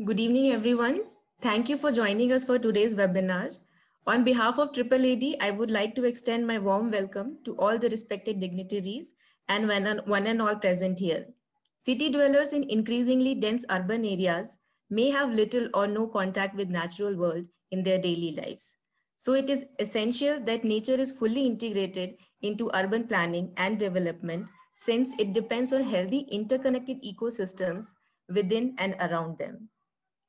Good evening, everyone. Thank you for joining us for today's webinar. On behalf of AAAD, I would like to extend my warm welcome to all the respected dignitaries and one and all present here. City dwellers in increasingly dense urban areas may have little or no contact with natural world in their daily lives. So it is essential that nature is fully integrated into urban planning and development since it depends on healthy interconnected ecosystems within and around them.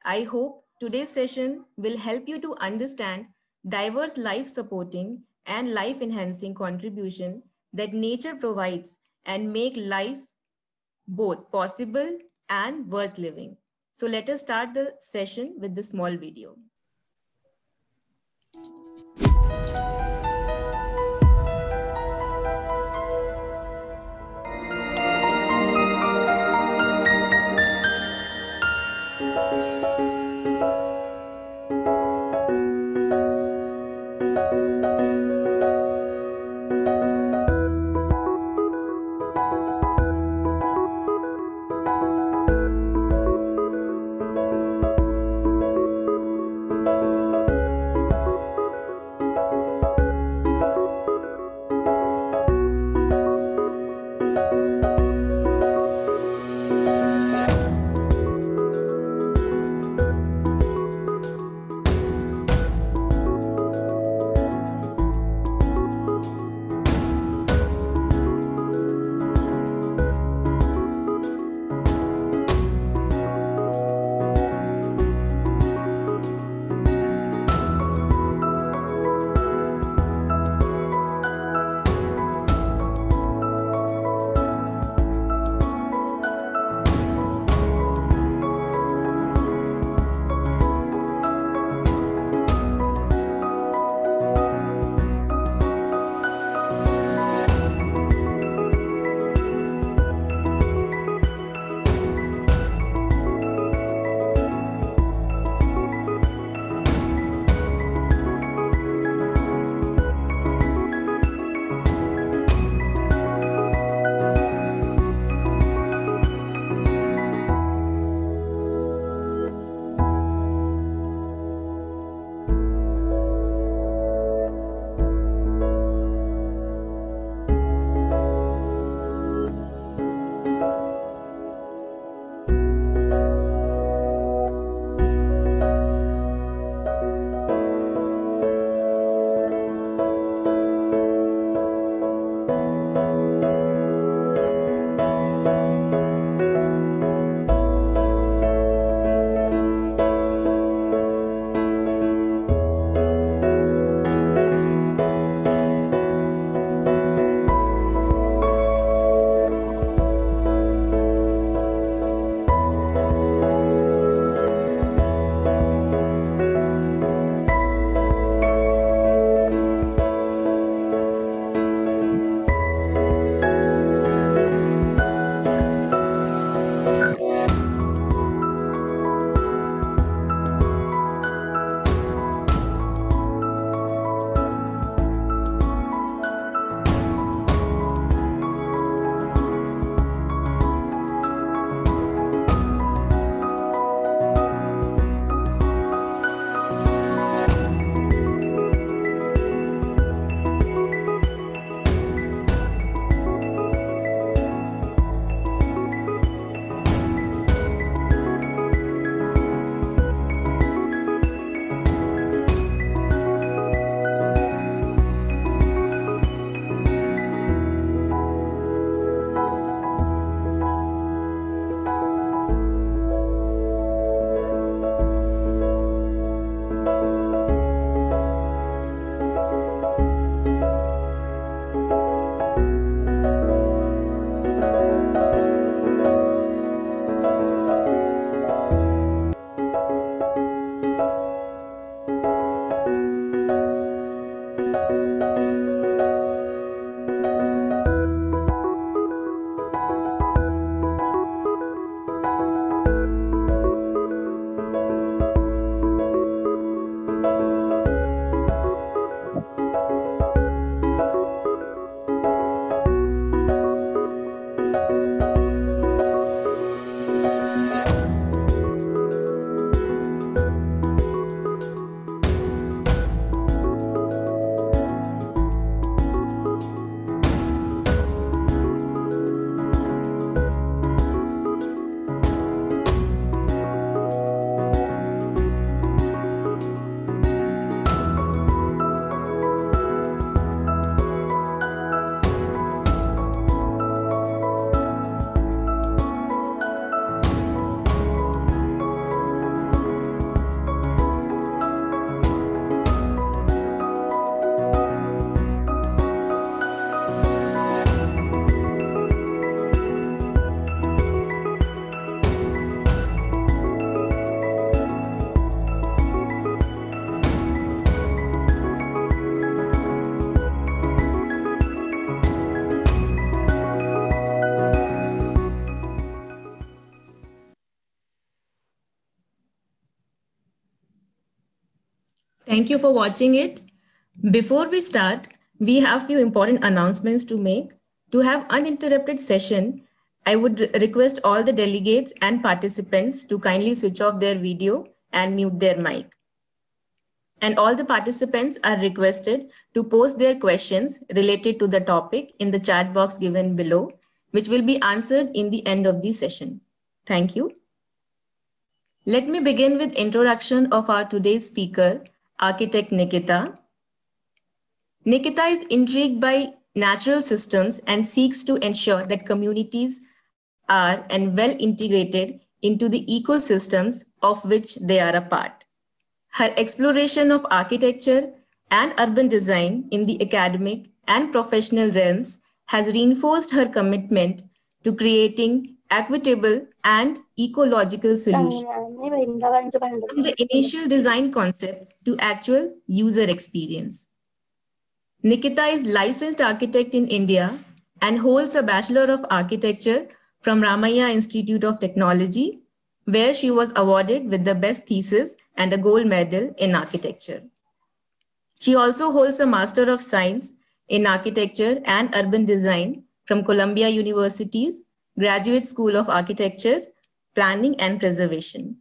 I hope today's session will help you to understand diverse life supporting and life enhancing contribution that nature provides and make life both possible and worth living. So let us start the session with the small video. Thank you for watching it. Before we start, we have few important announcements to make. To have uninterrupted session, I would request all the delegates and participants to kindly switch off their video and mute their mic. And all the participants are requested to post their questions related to the topic in the chat box given below, which will be answered in the end of the session. Thank you. Let me begin with introduction of our today's speaker, architect Nikita. Nikita is intrigued by natural systems and seeks to ensure that communities are and well integrated into the ecosystems of which they are a part. Her exploration of architecture and urban design in the academic and professional realms has reinforced her commitment to creating equitable and ecological solutions from the initial design concept to actual user experience. Nikita is licensed architect in India and holds a Bachelor of Architecture from Ramaiah Institute of Technology, where she was awarded with the best thesis and a gold medal in architecture. She also holds a Master of Science in Architecture and Urban Design from Columbia University's Graduate School of Architecture, Planning and Preservation.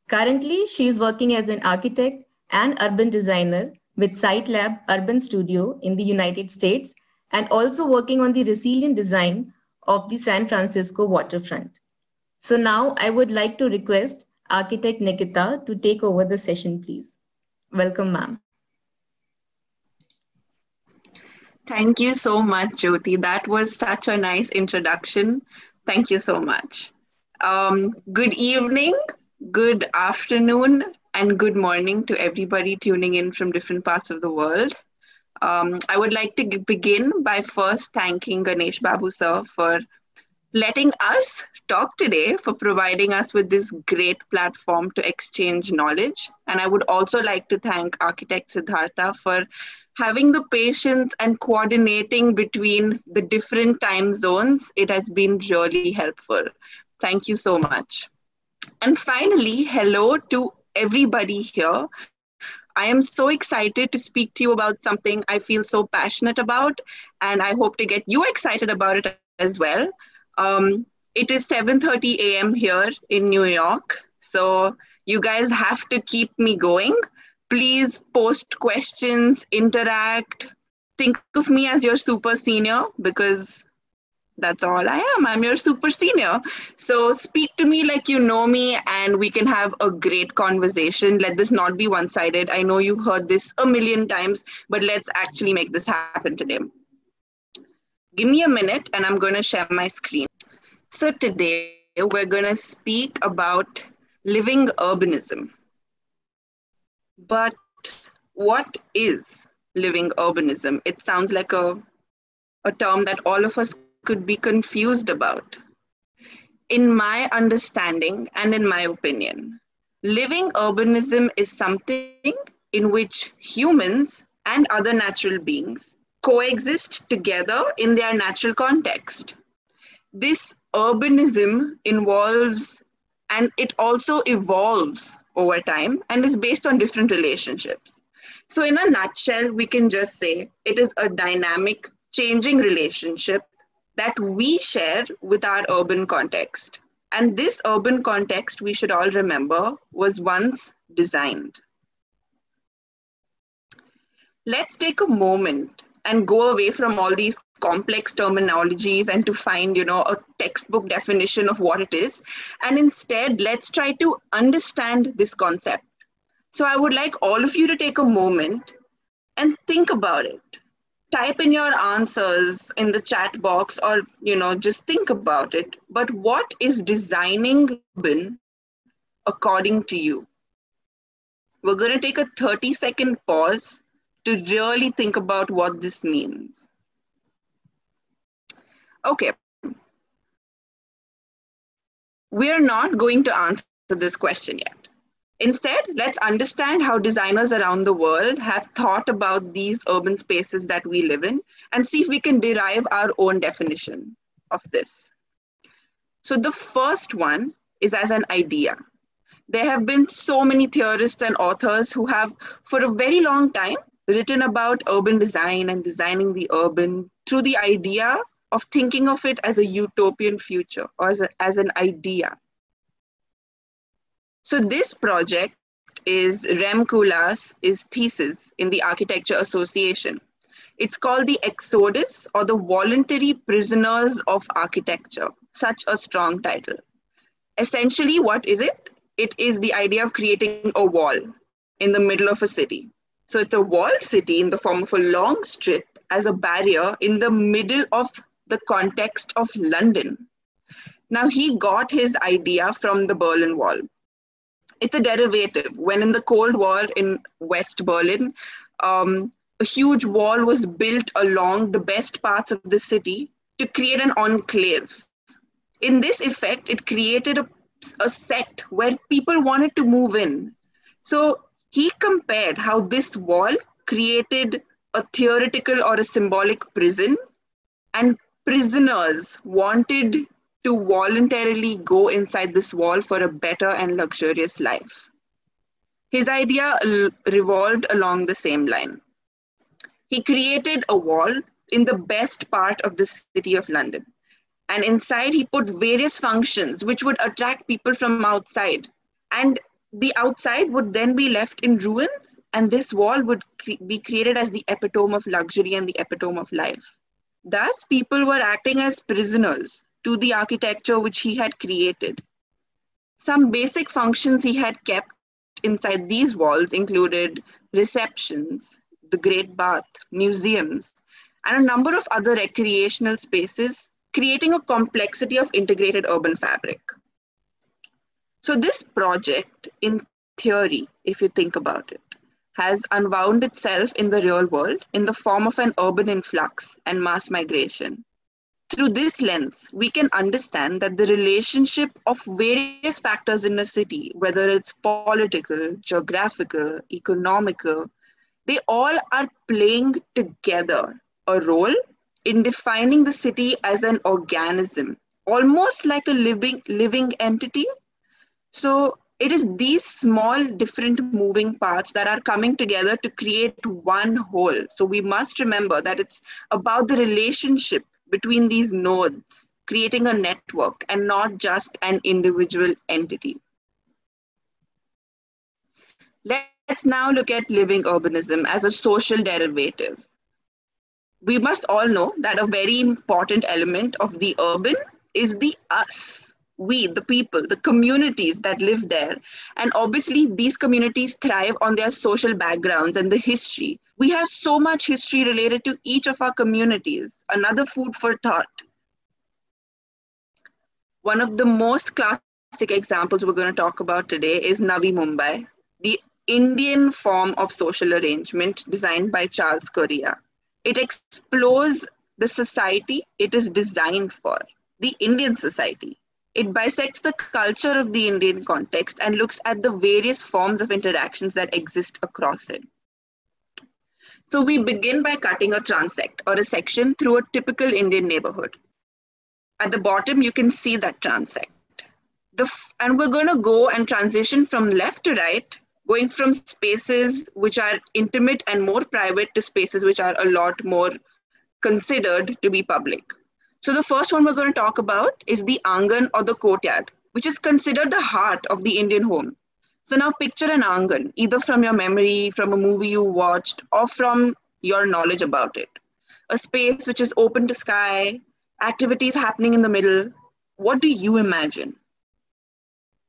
Currently, she is working as an architect and urban designer with SiteLab Urban Studio in the United States and also working on the resilient design of the San Francisco waterfront. So now I would like to request architect Nikita to take over the session, please. Welcome, ma'am. Thank you so much, Jyoti. That was such a nice introduction. Thank you so much. Good evening, good afternoon, and good morning to everybody tuning in from different parts of the world. I would like to begin by first thanking Ganesh Babu sir for letting us talk today, for providing us with this great platform to exchange knowledge. And I would also like to thank architect Siddhartha for having the patience and coordinating between the different time zones. It has been really helpful. Thank you so much. And finally, hello to everybody here. I am so excited to speak to you about something I feel so passionate about, and I hope to get you excited about it as well. It is 7:30 a.m. here in New York, so you guys have to keep me going. Please post questions, interact. Think of me as your super senior because that's all I am. I'm your super senior. So speak to me like you know me and we can have a great conversation. Let this not be one sided. I know you've heard this a million times, but let's actually make this happen today. Give me a minute and I'm going to share my screen. So today we're going to speak about living urbanism. But what is living urbanism? It sounds like a term that all of us could be confused about. In my understanding and in my opinion, living urbanism is something in which humans and other natural beings coexist together in their natural context. This urbanism involves and it also evolves over time and is based on different relationships. So, in a nutshell, we can just say it is a dynamic, changing relationship that we share with our urban context. And this urban context, we should all remember, was once designed. Let's take a moment and go away from all these complex terminologies and to find, a textbook definition of what it is. And instead, let's try to understand this concept. So I would like all of you to take a moment and think about it. Type in your answers in the chat box or, just think about it. But what is designing urban according to you? We're going to take a 30-second pause to really think about what this means. Okay. We are not going to answer this question yet. Instead, let's understand how designers around the world have thought about these urban spaces that we live in and see if we can derive our own definition of this. So the first one is as an idea. There have been so many theorists and authors who have, for a very long time, written about urban design and designing the urban through the idea of thinking of it as a utopian future or as an idea. So this project is Rem Koolhaas's thesis in the Architecture Association. It's called the Exodus or the Voluntary Prisoners of Architecture. Such a strong title. Essentially, what is it? It is the idea of creating a wall in the middle of a city. So it's a walled city in the form of a long strip as a barrier in the middle of the context of London. Now, he got his idea from the Berlin Wall. It's a derivative. When in the Cold War in West Berlin, a huge wall was built along the best parts of the city to create an enclave. In this effect, it created a set where people wanted to move in. So he compared how this wall created a theoretical or a symbolic prison, and prisoners wanted to voluntarily go inside this wall for a better and luxurious life. His idea revolved along the same line. He created a wall in the best part of the city of London. And inside, he put various functions which would attract people from outside. And the outside would then be left in ruins, and this wall would be created as the epitome of luxury and the epitome of life. Thus, people were acting as prisoners to the architecture which he had created. Some basic functions he had kept inside these walls included receptions, the Great Bath, museums, and a number of other recreational spaces, creating a complexity of integrated urban fabric. So this project, in theory, if you think about it, has unwound itself in the real world in the form of an urban influx and mass migration. Through this lens, we can understand that the relationship of various factors in a city, whether it's political, geographical, economical, they all are playing together a role in defining the city as an organism, almost like a living entity. So it is these small, different moving parts that are coming together to create one whole. So we must remember that it's about the relationship between these nodes, creating a network and not just an individual entity. Let's now look at living urbanism as a social derivative. We must all know that a very important element of the urban is the us, we, the people, the communities that live there. And obviously, these communities thrive on their social backgrounds and the history. We have so much history related to each of our communities. Another food for thought. One of the most classic examples we're going to talk about today is Navi Mumbai, the Indian form of social arrangement designed by Charles Correa. It explores the society it is designed for, the Indian society. It bisects the culture of the Indian context and looks at the various forms of interactions that exist across it. So we begin by cutting a transect or a section through a typical Indian neighborhood. At the bottom, you can see that transect. And we're going to go and transition from left to right, going from spaces which are intimate and more private to spaces which are a lot more considered to be public. So the first one we're going to talk about is the angan or the courtyard, which is considered the heart of the Indian home. So now picture an angan, either from your memory, from a movie you watched, or from your knowledge about it. A space which is open to sky, activities happening in the middle. What do you imagine?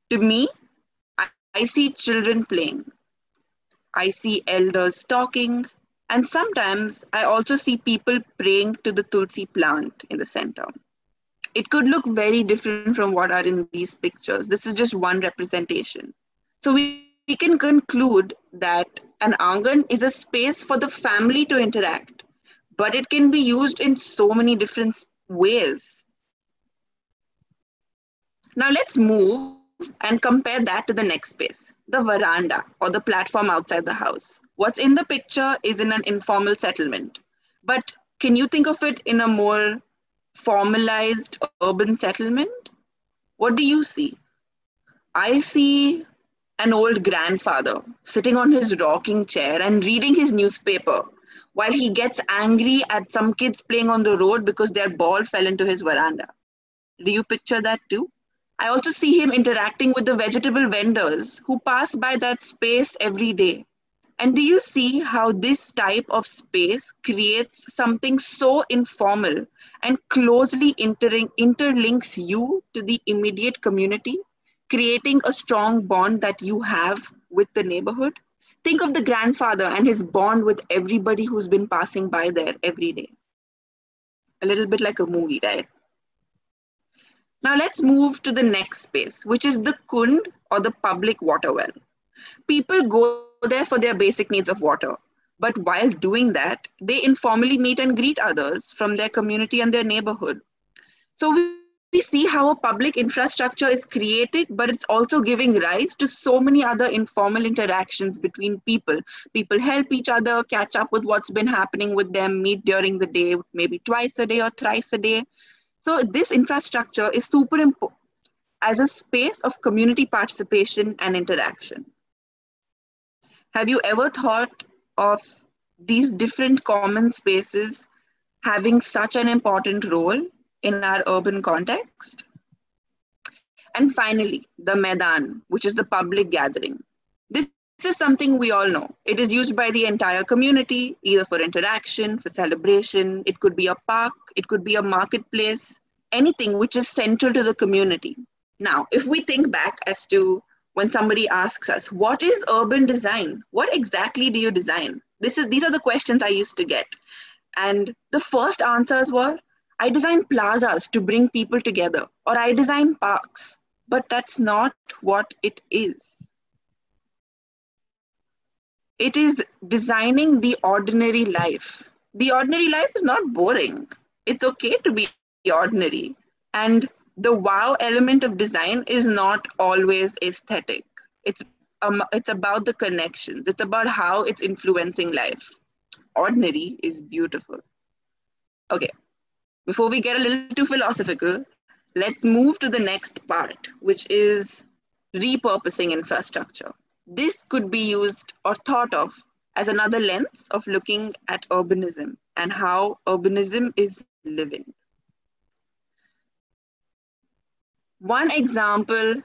To me, I see children playing. I see elders talking, and sometimes I also see people praying to the tulsi plant in the center. It could look very different from what are in these pictures. This is just one representation. So we can conclude that an angan is a space for the family to interact, but it can be used in so many different ways. Now let's move and compare that to the next space, the veranda or the platform outside the house. What's in the picture is in an informal settlement, but can you think of it in a more formalized urban settlement? What do you see? I see An old grandfather sitting on his rocking chair and reading his newspaper while he gets angry at some kids playing on the road because their ball fell into his veranda. Do you picture that too? I also see him interacting with the vegetable vendors who pass by that space every day. And do you see how this type of space creates something so informal and closely interlinks you to the immediate community, creating a strong bond that you have with the neighborhood? Think of the grandfather and his bond with everybody who's been passing by there every day. A little bit like a movie, right? Now let's move to the next space, which is the kund or the public water well. People go there for their basic needs of water, but while doing that, they informally meet and greet others from their community and their neighborhood. So we see how a public infrastructure is created, but it's also giving rise to so many other informal interactions between people. People help each other, catch up with what's been happening with them, meet during the day, maybe twice a day or thrice a day. So this infrastructure is super important as a space of community participation and interaction. Have you ever thought of these different common spaces having such an important role in our urban context? And finally, the Maidan, which is the public gathering. This is something we all know. It is used by the entire community, either for interaction, for celebration. It could be a park, it could be a marketplace, anything which is central to the community. Now, if we think back as to when somebody asks us, what is urban design? What exactly do you design? These are the questions I used to get. And the first answers were, I design plazas to bring people together, or I design parks. But that's not what it is. It is designing the ordinary life. The ordinary life is not boring. It's okay to be ordinary. And the wow element of design is not always aesthetic. It's about the connections. It's about how it's influencing lives. Ordinary is beautiful. Okay, before we get a little too philosophical, let's move to the next part, which is repurposing infrastructure. This could be used or thought of as another lens of looking at urbanism and how urbanism is living. One example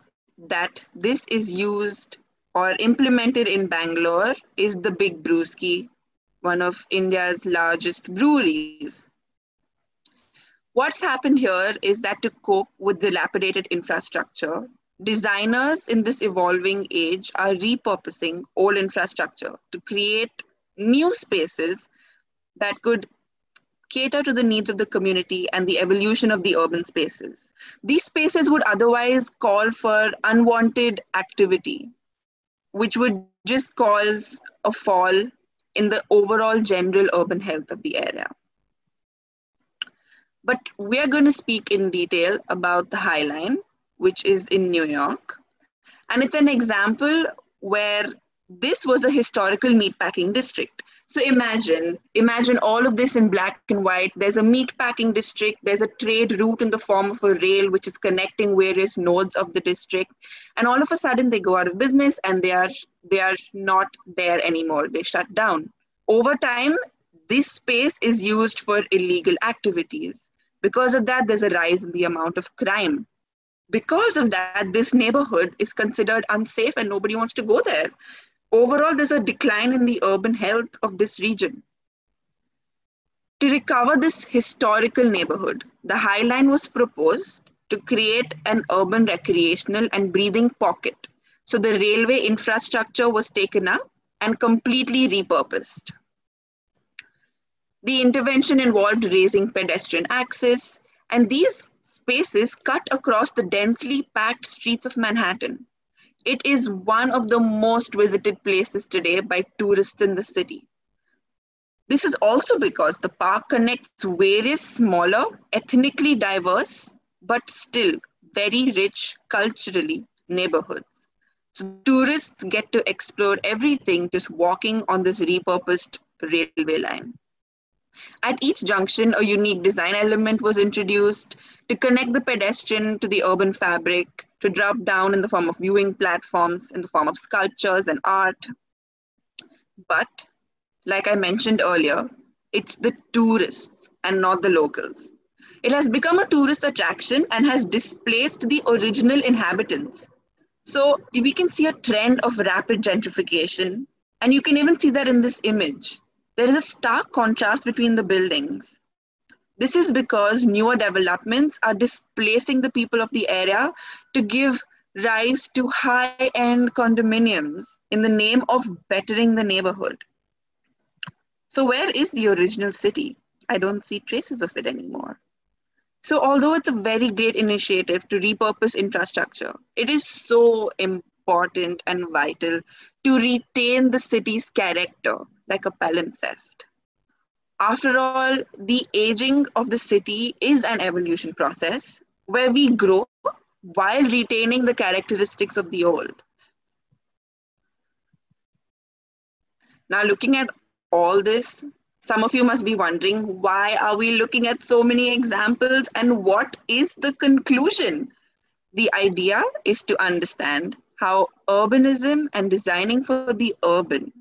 that this is used or implemented in Bangalore is the Big Brewski, one of India's largest breweries. What's happened here is that to cope with dilapidated infrastructure, designers in this evolving age are repurposing old infrastructure to create new spaces that could cater to the needs of the community and the evolution of the urban spaces. These spaces would otherwise call for unwanted activity, which would just cause a fall in the overall general urban health of the area. But we are going to speak in detail about the High Line, which is in New York. And it's an example where this was a historical meatpacking district. So imagine all of this in black and white. There's a meatpacking district, there's a trade route in the form of a rail which is connecting various nodes of the district. And all of a sudden they go out of business and they are not there anymore. They shut down. Over time, this space is used for illegal activities. Because of that, there's a rise in the amount of crime. Because of that, this neighborhood is considered unsafe and nobody wants to go there. Overall, there's a decline in the urban health of this region. To recover this historical neighborhood, the High Line was proposed to create an urban recreational and breathing pocket. So the railway infrastructure was taken up and completely repurposed. The intervention involved raising pedestrian access, and these spaces cut across the densely packed streets of Manhattan. It is one of the most visited places today by tourists in the city. This is also because the park connects various smaller, ethnically diverse, but still very rich culturally neighborhoods. So tourists get to explore everything just walking on this repurposed railway line. At each junction, a unique design element was introduced to connect the pedestrian to the urban fabric, to drop down in the form of viewing platforms, in the form of sculptures and art. But, like I mentioned earlier, it's the tourists and not the locals. It has become a tourist attraction and has displaced the original inhabitants. So we can see a trend of rapid gentrification, and you can even see that in this image. There is a stark contrast between the buildings. This is because newer developments are displacing the people of the area to give rise to high end condominiums in the name of bettering the neighborhood. So, where is the original city? I don't see traces of it anymore. So, although it's a very great initiative to repurpose infrastructure, it is so important and vital to retain the city's character, like a palimpsest. After all, the aging of the city is an evolution process where we grow while retaining the characteristics of the old. Now, looking at all this, some of you must be wondering, why are we looking at so many examples and what is the conclusion? The idea is to understand how urbanism and designing for the urban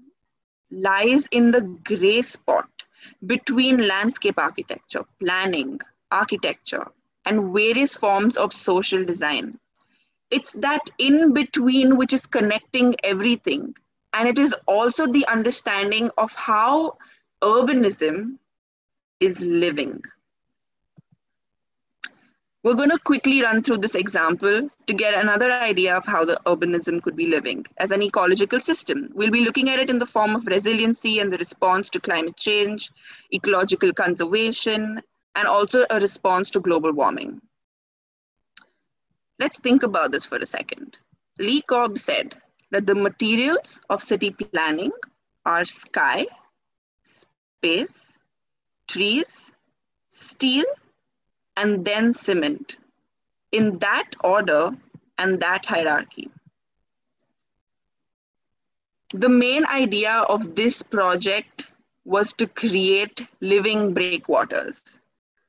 lies in the gray spot between landscape architecture, planning, architecture, and various forms of social design. It's that in between which is connecting everything. And it is also the understanding of how urbanism is living. We're going to quickly run through this example to get another idea of how the urbanism could be living as an ecological system. We'll be looking at it in the form of resiliency and the response to climate change, ecological conservation, and also a response to global warming. Let's think about this for a second. Lee Cobb said that the materials of city planning are sky, space, trees, steel, and then cement, in that order and that hierarchy. The main idea of this project was to create living breakwaters.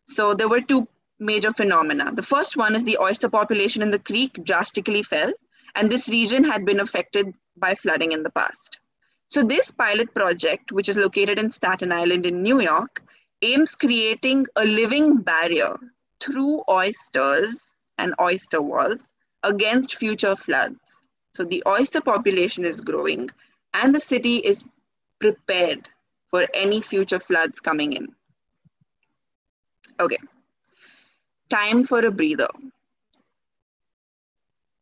So there were two major phenomena. The first one is the oyster population in the creek drastically fell, and this region had been affected by flooding in the past. So this pilot project, which is located in Staten Island in New York, aims creating a living barrier through oysters and oyster walls against future floods. So the oyster population is growing and the city is prepared for any future floods coming in. Okay, time for a breather.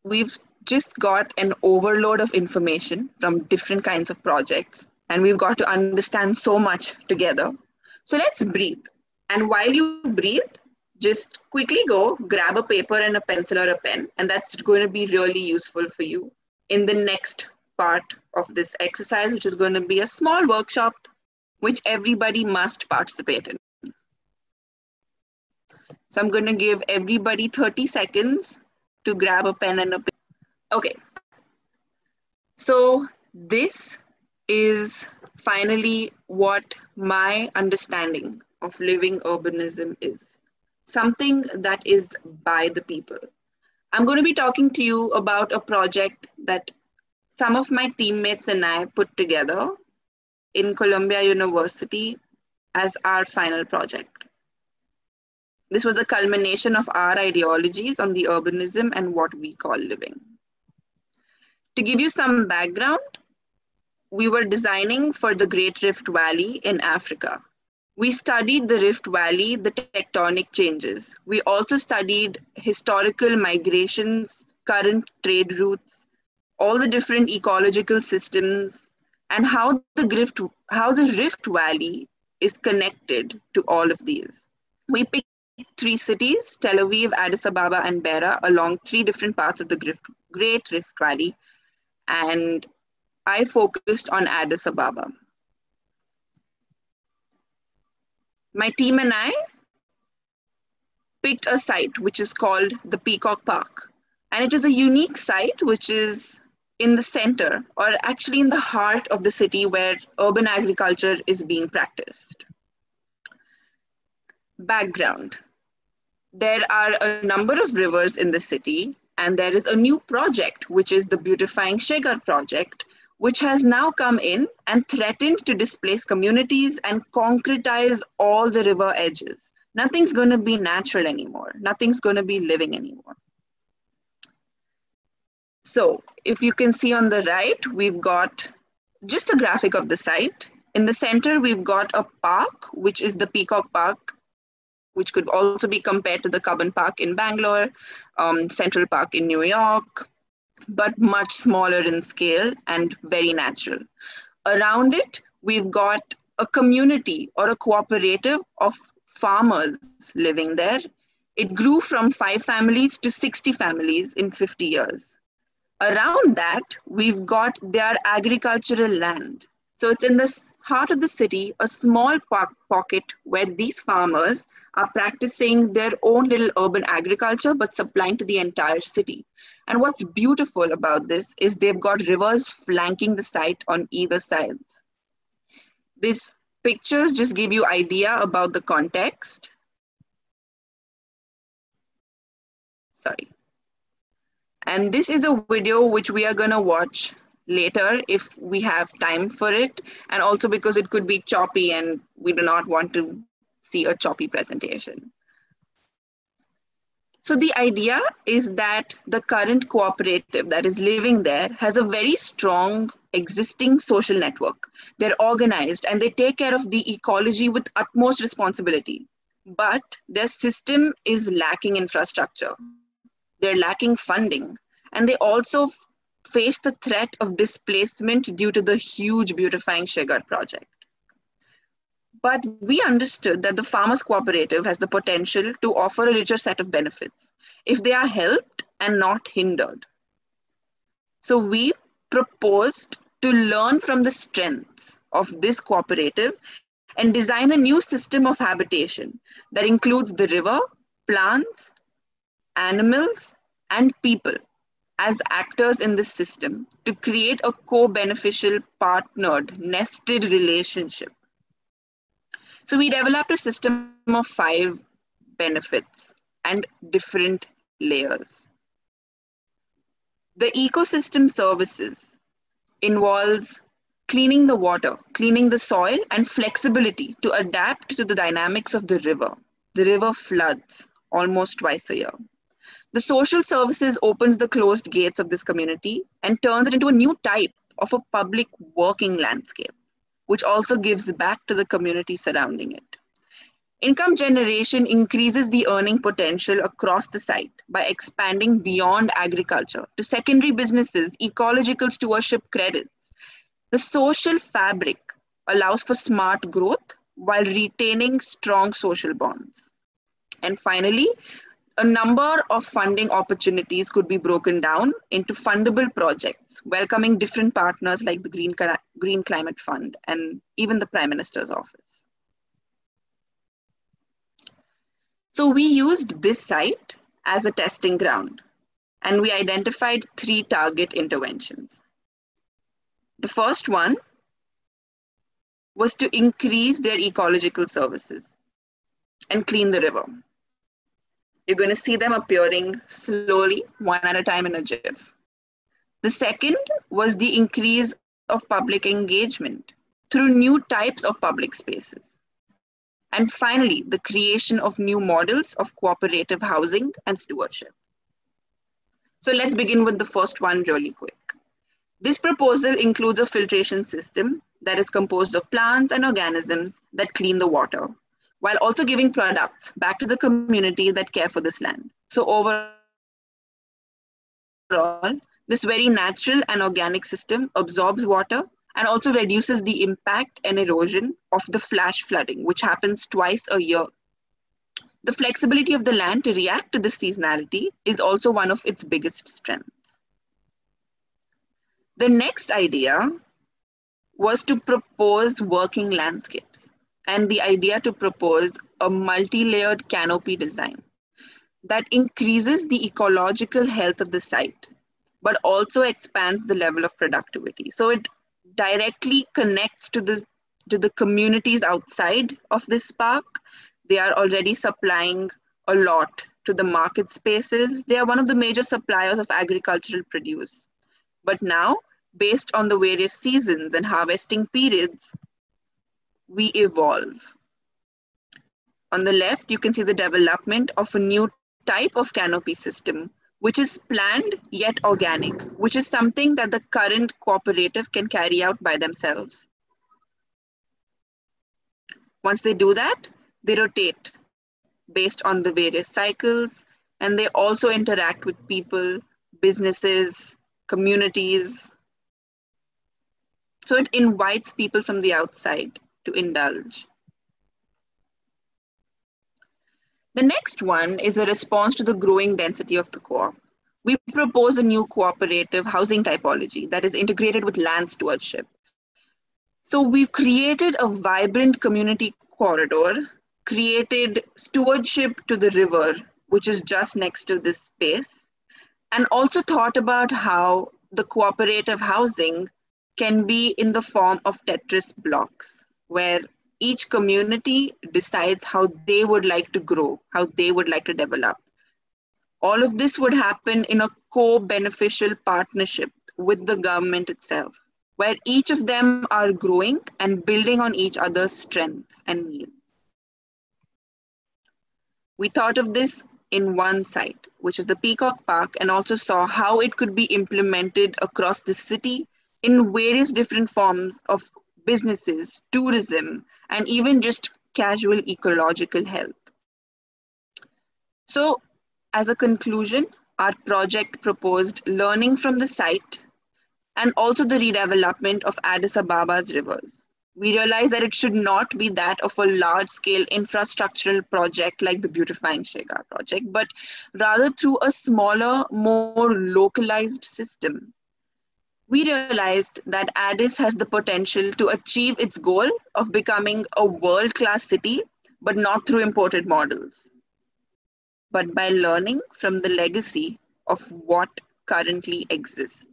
We've just got an overload of information from different kinds of projects, and we've got to understand so much together. So let's breathe. And while you breathe, just quickly go grab a paper and a pencil or a pen, and that's going to be really useful for you in the next part of this exercise, which is going to be a small workshop which everybody must participate in. So I'm going to give everybody 30 seconds to grab a pen and a paper. Okay. So this is finally what my understanding of living urbanism is. Something that is by the people. I'm going to be talking to you about a project that some of my teammates and I put together in Columbia University as our final project. This was a culmination of our ideologies on the urbanism and what we call living. To give you some background, we were designing for the Great Rift Valley in Africa. We studied the Rift Valley, the tectonic changes. We also studied historical migrations, current trade routes, all the different ecological systems, and how the Rift Valley is connected to all of these. We picked 3 cities, Tel Aviv, Addis Ababa, and Beira, along 3 different parts of the Great Rift Valley, and I focused on Addis Ababa. My team and I picked a site which is called the Peacock Park. And it is a unique site which is in the center, or actually in the heart of the city where urban agriculture is being practiced. Background. There are a number of rivers in the city, and there is a new project, which is the Beautifying Shegar project, which has now come in and threatened to displace communities and concretize all the river edges. Nothing's going to be natural anymore. Nothing's going to be living anymore. So, if you can see on the right, we've got just a graphic of the site. In the center, we've got a park, which is the Peacock Park, which could also be compared to the Cubbon Park in Bangalore, Central Park in New York, but much smaller in scale and very natural. Around it, we've got a community or a cooperative of farmers living there. It grew from 5 families to 60 families in 50 years. Around that, we've got their agricultural land. So it's in the heart of the city, a small pocket where these farmers are practicing their own little urban agriculture, but supplying to the entire city. And what's beautiful about this is they've got rivers flanking the site on either sides. These pictures just give you idea about the context. Sorry. And this is a video which we are going to watch later if we have time for it, and also because it could be choppy and we do not want to see a choppy presentation. So the idea is that the current cooperative that is living there has a very strong existing social network. They're organized and they take care of the ecology with utmost responsibility, but their system is lacking infrastructure. They're lacking funding, and they also face the threat of displacement due to the huge Beautifying Shegar project. But we understood that the Farmers Cooperative has the potential to offer a richer set of benefits if they are helped and not hindered. So we proposed to learn from the strengths of this cooperative and design a new system of habitation that includes the river, plants, animals, and people as actors in this system to create a co-beneficial, partnered, nested relationship. So we developed a system of 5 benefits and different layers. The ecosystem services involves cleaning the water, cleaning the soil, and flexibility to adapt to the dynamics of the river. The river floods almost twice a year. The social services opens the closed gates of this community and turns it into a new type of a public working landscape, which also gives back to the community surrounding it. Income generation increases the earning potential across the site by expanding beyond agriculture to secondary businesses, ecological stewardship credits. The social fabric allows for smart growth while retaining strong social bonds. And finally, a number of funding opportunities could be broken down into fundable projects, welcoming different partners like the Green Climate Fund and even the Prime Minister's office. So we used this site as a testing ground, and we identified 3 target interventions. The first one was to increase their ecological services and clean the river. You're going to see them appearing slowly, one at a time in a GIF. The second was the increase of public engagement through new types of public spaces. And finally, the creation of new models of cooperative housing and stewardship. So let's begin with the first one really quick. This proposal includes a filtration system that is composed of plants and organisms that clean the water, while also giving products back to the community that care for this land. So overall, this very natural and organic system absorbs water and also reduces the impact and erosion of the flash flooding, which happens twice a year. The flexibility of the land to react to this seasonality is also one of its biggest strengths. The next idea was to propose working landscapes, and the idea to propose a multi-layered canopy design that increases the ecological health of the site, but also expands the level of productivity. So it directly connects to the communities outside of this park They are already supplying a lot to the market spaces. They are one of the major suppliers of agricultural produce. But now, based on the various seasons and harvesting periods, we evolve. On the left, you can see the development of a new type of canopy system, which is planned yet organic, which is something that the current cooperative can carry out by themselves. Once they do that, they rotate based on the various cycles, and they also interact with people, businesses, communities. So it invites people from the outside to indulge. The next one is a response to the growing density of the co-op. We propose a new cooperative housing typology that is integrated with land stewardship. So we've created a vibrant community corridor, created stewardship to the river, which is just next to this space, and also thought about how the cooperative housing can be in the form of Tetris blocks, where each community decides how they would like to grow, how they would like to develop. All of this would happen in a co-beneficial partnership with the government itself, where each of them are growing and building on each other's strengths and needs. We thought of this in one site, which is the Peacock Park, and also saw how it could be implemented across the city in various different forms of businesses, tourism, and even just casual ecological health. So, as a conclusion, our project proposed learning from the site and also the redevelopment of Addis Ababa's rivers. We realized that it should not be that of a large-scale infrastructural project like the Beautifying Shega project, but rather through a smaller, more localized system. We realized that Addis has the potential to achieve its goal of becoming a world-class city, but not through imported models, but by learning from the legacy of what currently exists.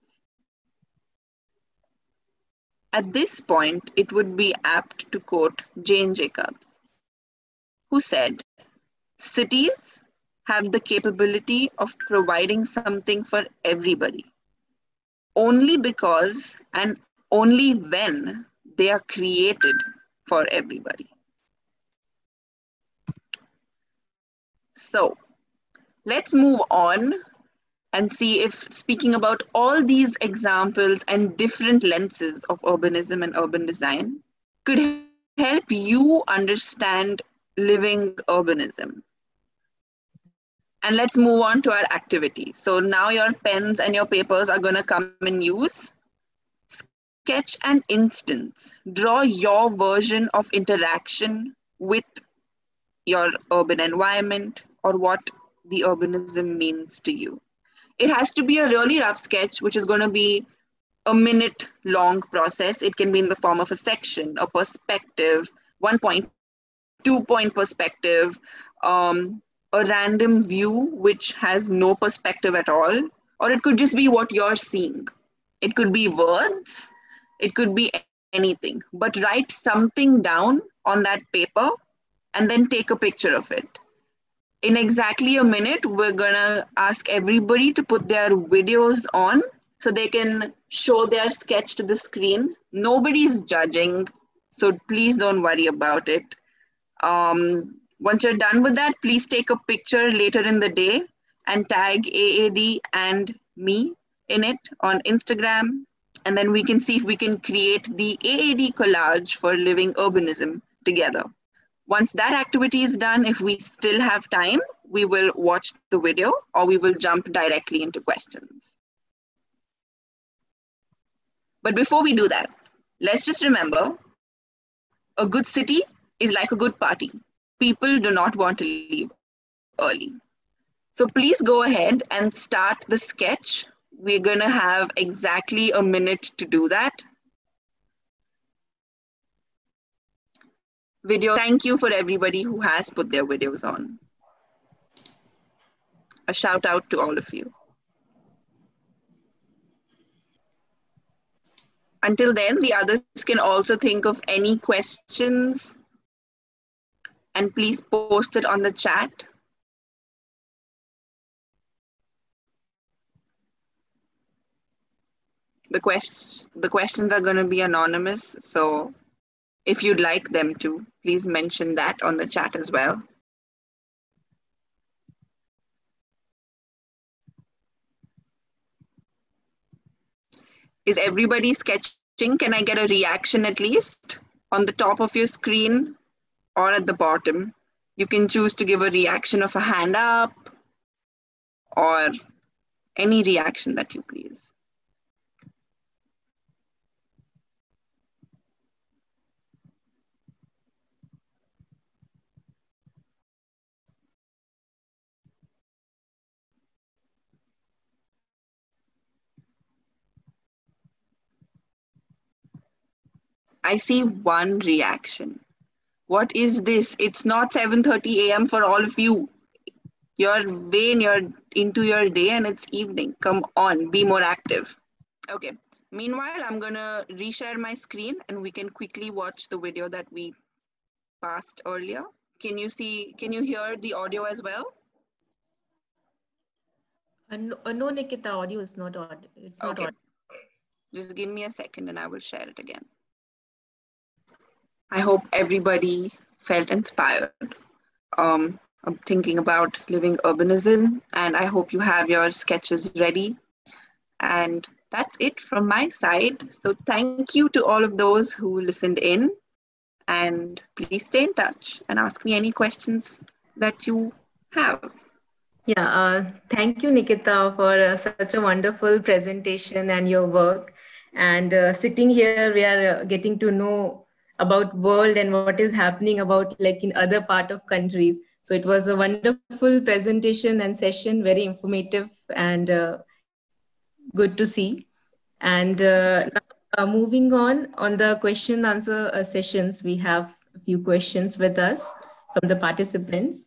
At this point, it would be apt to quote Jane Jacobs, who said, cities have the capability of providing something for everybody, only because and only when they are created for everybody. So let's move on and see if speaking about all these examples and different lenses of urbanism and urban design could help you understand living urbanism. And let's move on to our activity. So now your pens and your papers are going to come in use. Sketch an instance. Draw your version of interaction with your urban environment or what the urbanism means to you. It has to be a really rough sketch, which is going to be a minute long process. It can be in the form of a section, a perspective, 1 point, 2 point perspective, a random view which has no perspective at all, or it could just be what you're seeing. It could be words, it could be anything, but write something down on that paper and then take a picture of it. In exactly a minute, we're gonna ask everybody to put their videos on so they can show their sketch to the screen. Nobody's judging, so please don't worry about it. Once you're done with that, please take a picture later in the day and tag AAD and me in it on Instagram. And then we can see if we can create the AAD collage for living urbanism together. Once that activity is done, if we still have time, we will watch the video or we will jump directly into questions. But before we do that, let's just remember, a good city is like a good party. People do not want to leave early. So please go ahead and start the sketch. We're gonna have exactly a minute to do that. Video, thank you for everybody who has put their videos on. A shout out to all of you. Until then, the others can also think of any questions And please post it on the chat. The questions are going to be anonymous, so if you'd like them to, please mention that on the chat as well. Is everybody sketching? Can I get a reaction at least on the top of your screen or at the bottom? You can choose to give a reaction of a hand up or any reaction that you please. I see one reaction. What is this? It's not 7:30 a.m. for all of you. You're into your day and it's evening. Come on, be more active. Okay. Meanwhile, I'm gonna reshare my screen and we can quickly watch the video that we passed earlier. Can you hear the audio as well? No, Nikita, audio is not audio. It's not Okay. audio. Just give me a second and I will share it again. I hope everybody felt inspired. I'm thinking about living urbanism, and I hope you have your sketches ready. And that's it from my side. So thank you to all of those who listened in, and please stay in touch and ask me any questions that you have. Yeah, thank you, Nikita, for such a wonderful presentation and your work. And sitting here, we are getting to know about world and what is happening about like in other part of countries. So it was a wonderful presentation and session, very informative and good to see. And now, moving on the question answer sessions, we have a few questions with us from the participants.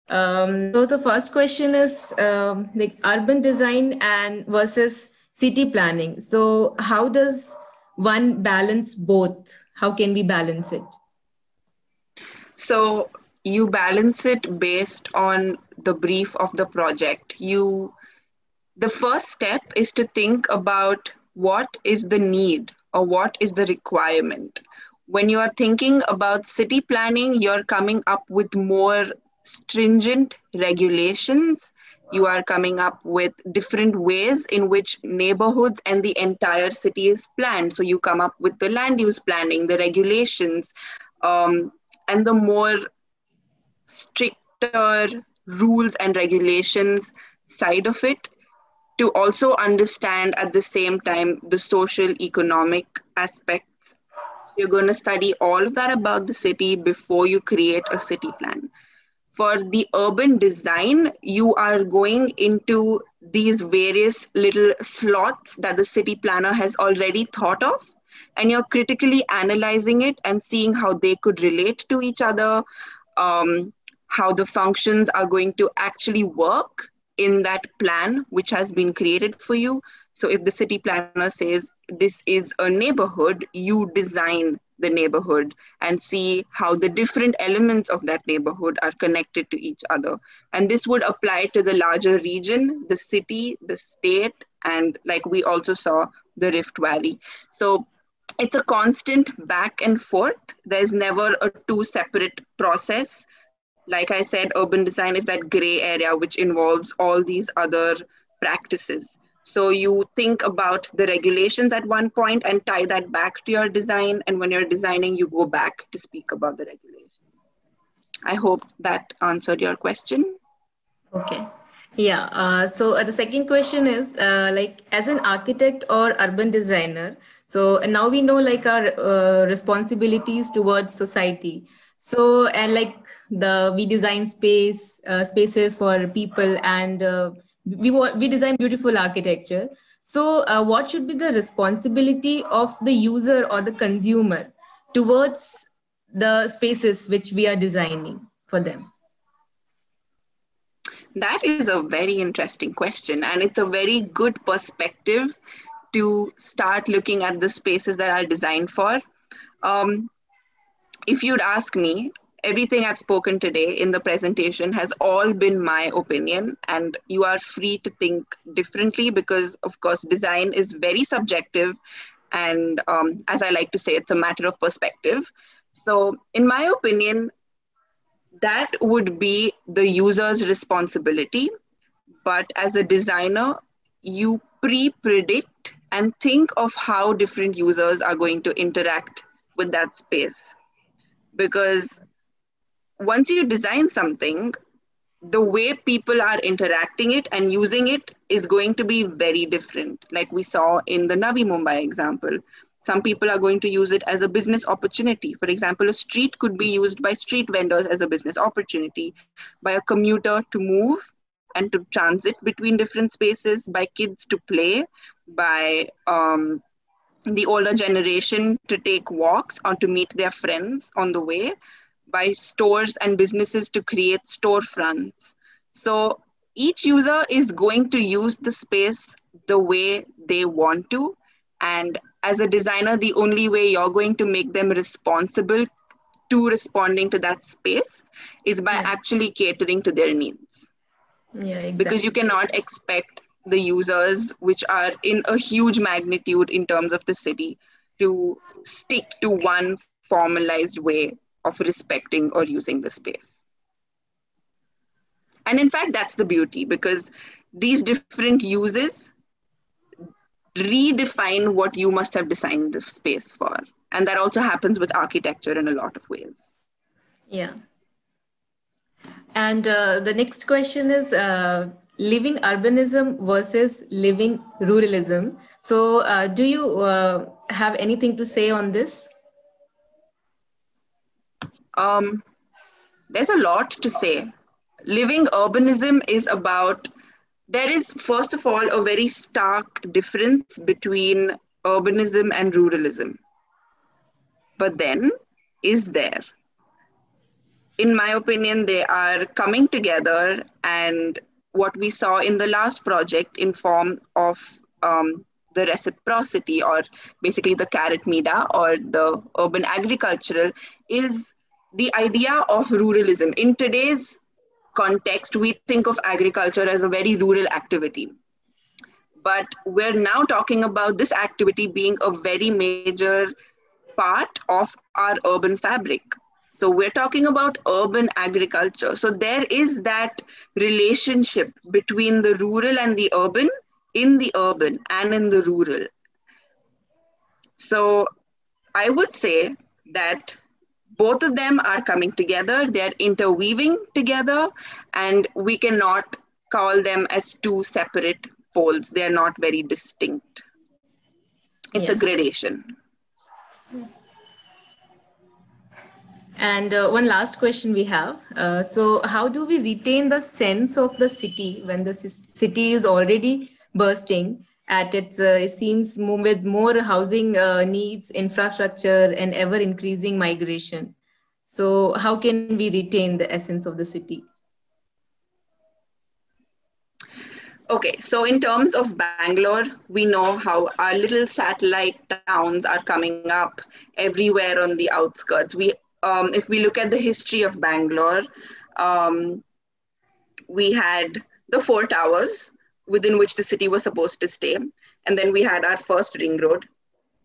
So the first question is like urban design and versus city planning. So how does one balance both? How can we balance it? So you balance it based on the brief of the project. The first step is to think about what is the need or what is the requirement. When you are thinking about city planning, you're coming up with more stringent regulations. You are coming up with different ways in which neighborhoods and the entire city is planned. So you come up with the land use planning, the regulations, um, and the more stricter rules and regulations side of it, to also understand at the same time the social economic aspects. You're going to study all of that about the city before you create a city plan. For the urban design, you are going into these various little slots that the city planner has already thought of, and you're critically analyzing it and seeing how they could relate to each other, um, how the functions are going to actually work in that plan which has been created for you. So if the city planner says this is a neighborhood, you design the neighborhood and see how the different elements of that neighborhood are connected to each other. And this would apply to the larger region, the city, the state, and like we also saw, the Rift Valley. So it's a constant back and forth. There's never a two separate process. Like I said, urban design is that gray area which involves all these other practices. So you think about the regulations at one point and tie that back to your design. And when you're designing, you go back to speak about the regulations. I hope that answered your question. Okay. Yeah. So the second question is like as an architect or urban designer. So now we know like our responsibilities towards society. So and like we design spaces for people and we design beautiful architecture. So what should be the responsibility of the user or the consumer towards the spaces which we are designing for them? That is a very interesting question, and it's a very good perspective to start looking at the spaces that are designed for. Um, if you'd ask me, everything I've spoken today in the presentation has all been my opinion, and you are free to think differently because, of course, design is very subjective. And as I like to say, it's a matter of perspective. So, in my opinion, that would be the user's responsibility. But as a designer, you pre predict and think of how different users are going to interact with that space. Because once you design something, the way people are interacting it and using it is going to be very different. Like we saw in the Navi Mumbai example, some people are going to use it as a business opportunity. For example, a street could be used by street vendors as a business opportunity, by a commuter to move and to transit between different spaces, by kids to play, by the older generation to take walks or to meet their friends on the way, by stores and businesses to create storefronts. So each user is going to use the space the way they want to. And as a designer, the only way you're going to make them responsible to responding to that space is by Yeah. actually catering to their needs, Yeah, because you exactly. cannot expect the users, which are in a huge magnitude in terms of the city, to stick to one formalized way of respecting or using the space. And in fact, that's the beauty, because these different uses redefine what you must have designed the space for. And that also happens with architecture in a lot of ways. Yeah. And the next question is living urbanism versus living ruralism. So, do you have anything to say on this? Um, there's a lot to say. Living urbanism is about, there is, first of all, a very stark difference between urbanism and ruralism. But then, is there? In my opinion, they are coming together. And what we saw in the last project in form of the reciprocity, or basically the carrot mida or the urban agricultural, is the idea of ruralism. In today's context, we think of agriculture as a very rural activity. But we're now talking about this activity being a very major part of our urban fabric. So we're talking about urban agriculture. So there is that relationship between the rural and the urban, in the urban and in the rural. So I would say that both of them are coming together, they're interweaving together, and we cannot call them as two separate poles. They're not very distinct. It's a Yeah. gradation. And one last question we have. So, how do we retain the sense of the city when the city is already bursting at its, it seems, with more housing needs, infrastructure, and ever increasing migration? So, how can we retain the essence of the city? Okay, so in terms of Bangalore, we know how our little satellite towns are coming up everywhere on the outskirts. If we look at the history of Bangalore, um, we had the four towers within which the city was supposed to stay, and then we had our first ring road,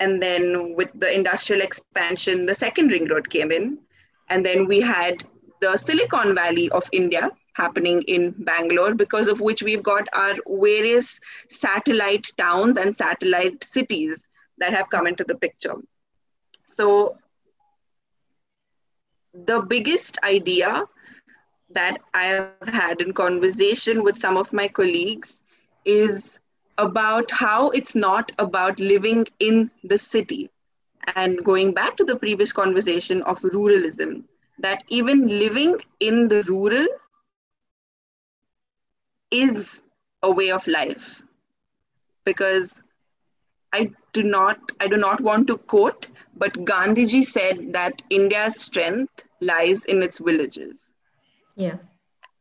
and then with the industrial expansion, the second ring road came in, and then we had the Silicon Valley of India happening in Bangalore, because of which we've got our various satellite towns and satellite cities that have come into the picture. So the biggest idea that I have had in conversation with some of my colleagues is about how it's not about living in the city. And going back to the previous conversation of ruralism, that even living in the rural is a way of life. Because I do not want to quote, but Gandhiji said that India's strength lies in its villages. Yeah.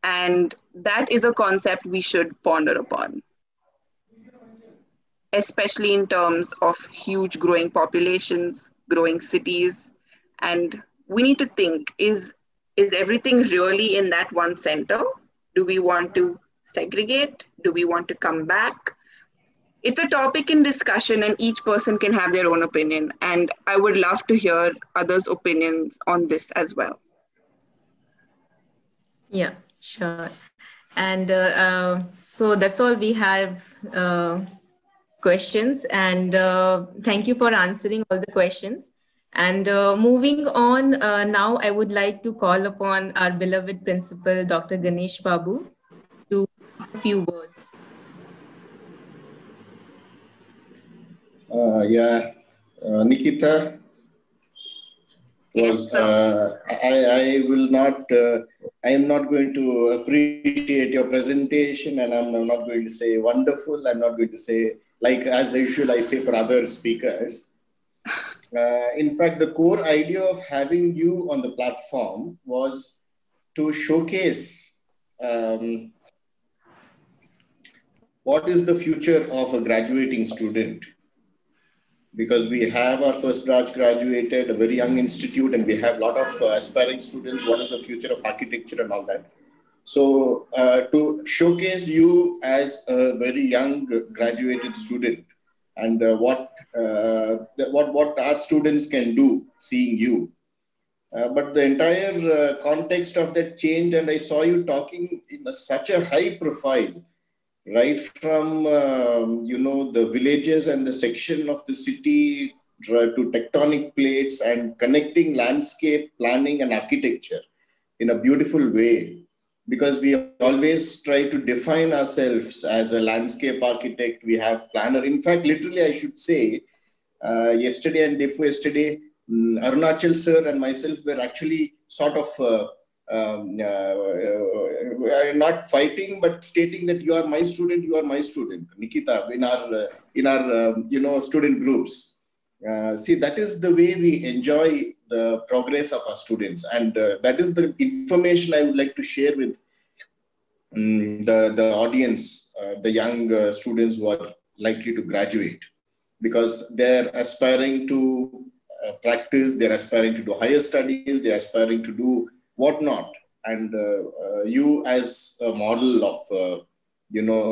And that is a concept we should ponder upon, especially in terms of huge growing populations, growing cities, and we need to think, is everything really in that one center? Do we want to segregate? Do we want to come back? It's a topic in discussion, and each person can have their own opinion. And I would love to hear others' opinions on this as well. Yeah, sure. And so that's all we have questions. And thank you for answering all the questions. And moving on, now I would like to call upon our beloved principal, Dr. Ganesh Babu, to say a few words. Yeah, Nikita Yes, was. sir. I will not. I am not going to appreciate your presentation, and I'm not going to say wonderful. I'm not going to say like as usual I say for other speakers. In fact, the core idea of having you on the platform was to showcase what is the future of a graduating student, because we have our first batch graduated, a very young institute, and we have a lot of aspiring students. What is the future of architecture and all that? So to showcase you as a very young graduated student, and what our students can do seeing you. But the entire context of that changed, and I saw you talking in such a high profile, right from the villages and the section of the city to tectonic plates and connecting landscape planning and architecture in a beautiful way, because we always try to define ourselves as a landscape architect. We have planner. In fact, literally I should say, yesterday and day before yesterday, Arunachal sir and myself were actually sort of not fighting, but stating that you are my student, Nikita, in our student groups. See, that is the way we enjoy the progress of our students, and that is the information I would like to share with the audience, the young students who are likely to graduate, because they're aspiring to practice, they're aspiring to do higher studies, they're aspiring to do whatnot. And you as a model of, a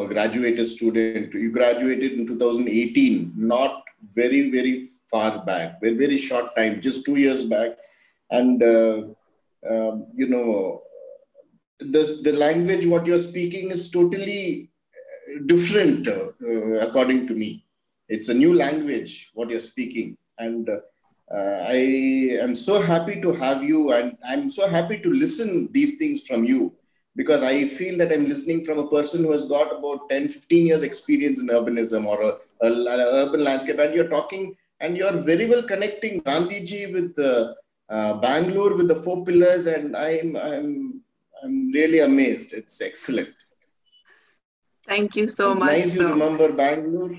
graduated student, you graduated in 2018, not very, very far back, very, very short time, just 2 years back. And, the language, what you're speaking is totally different, according to me. It's a new language, what you're speaking. And I am so happy to have you, and I'm so happy to listen these things from you, because I feel that I'm listening from a person who has got about 10, 15 years experience in urbanism or urban landscape. And you're talking, and you're very well connecting Gandhiji with Bangalore, with the four pillars. And I'm really amazed. It's excellent. Thank you And so it's much, nice you sir. remember Bangalore.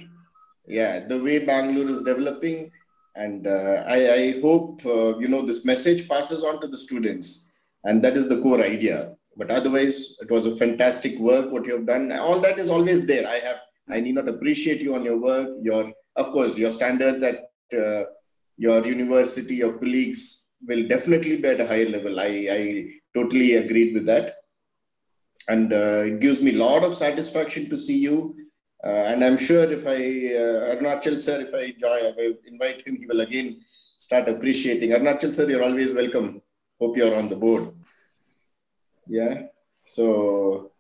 Yeah, the way Bangalore is developing. And I hope, this message passes on to the students. And that is the core idea. But otherwise, it was a fantastic work, what you have done. All that is always there. I need not appreciate you on your work. Of course, your standards at your university, your colleagues will definitely be at a higher level. I totally agreed with that. And it gives me a lot of satisfaction to see you. And I'm sure if Arunachal sir, if I will invite him, he will again start appreciating. Arunachal sir, you're always welcome. Hope you're on the board. Yeah. So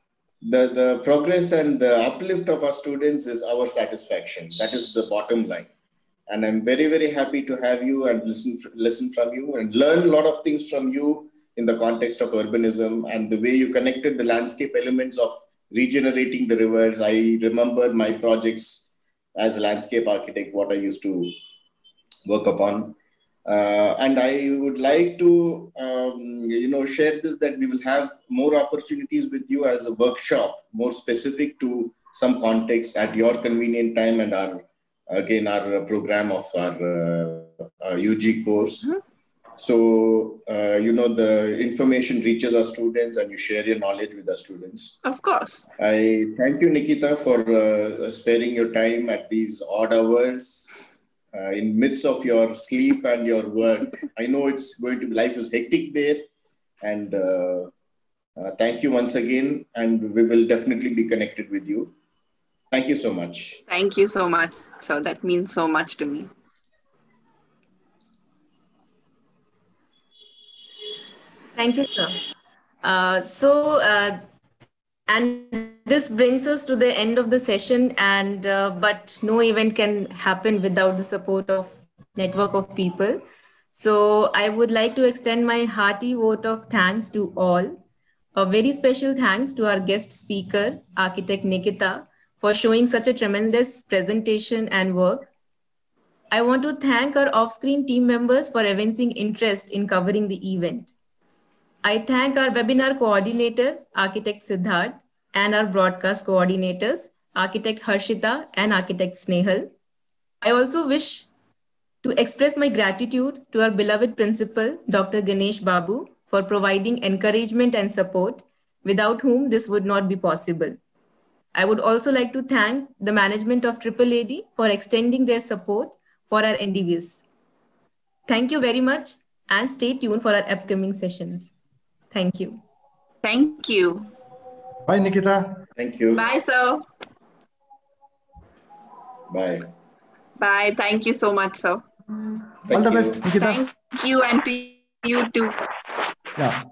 the progress and the uplift of our students is our satisfaction. That is the bottom line. And I'm very, very happy to have you and listen from you and learn a lot of things from you in the context of urbanism and the way you connected the landscape elements of regenerating the rivers. I remember my projects as a landscape architect, what I used to work upon. And I would like to, share this, that we will have more opportunities with you as a workshop, more specific to some context at your convenient time, and our program of our UG course. So, the information reaches our students and you share your knowledge with the students. Of course. I thank you, Nikita, for sparing your time at these odd hours. in midst of your sleep and your work. I know it's going to be, life is hectic there. And thank you once again. And we will definitely be connected with you. Thank you so much. Thank you so much, sir. That means so much to me. Thank you, sir. And this brings us to the end of the session. And but no event can happen without the support of network of people. So I would like to extend my hearty vote of thanks to all. A very special thanks to our guest speaker, architect Nikita, for showing such a tremendous presentation and work. I want to thank our off-screen team members for evincing interest in covering the event. I thank our webinar coordinator, Architect Siddharth, and our broadcast coordinators, Architect Harshita and Architect Snehal. I also wish to express my gratitude to our beloved principal, Dr. Ganesh Babu, for providing encouragement and support, without whom this would not be possible. I would also like to thank the management of AAAD for extending their support for our endeavors. Thank you very much and stay tuned for our upcoming sessions. Thank you. Thank you. Bye, Nikita. Thank you. Bye, sir. Bye. Bye. Thank you so much, sir. All the Thank best, you. Nikita. Thank you, and to you too. Yeah.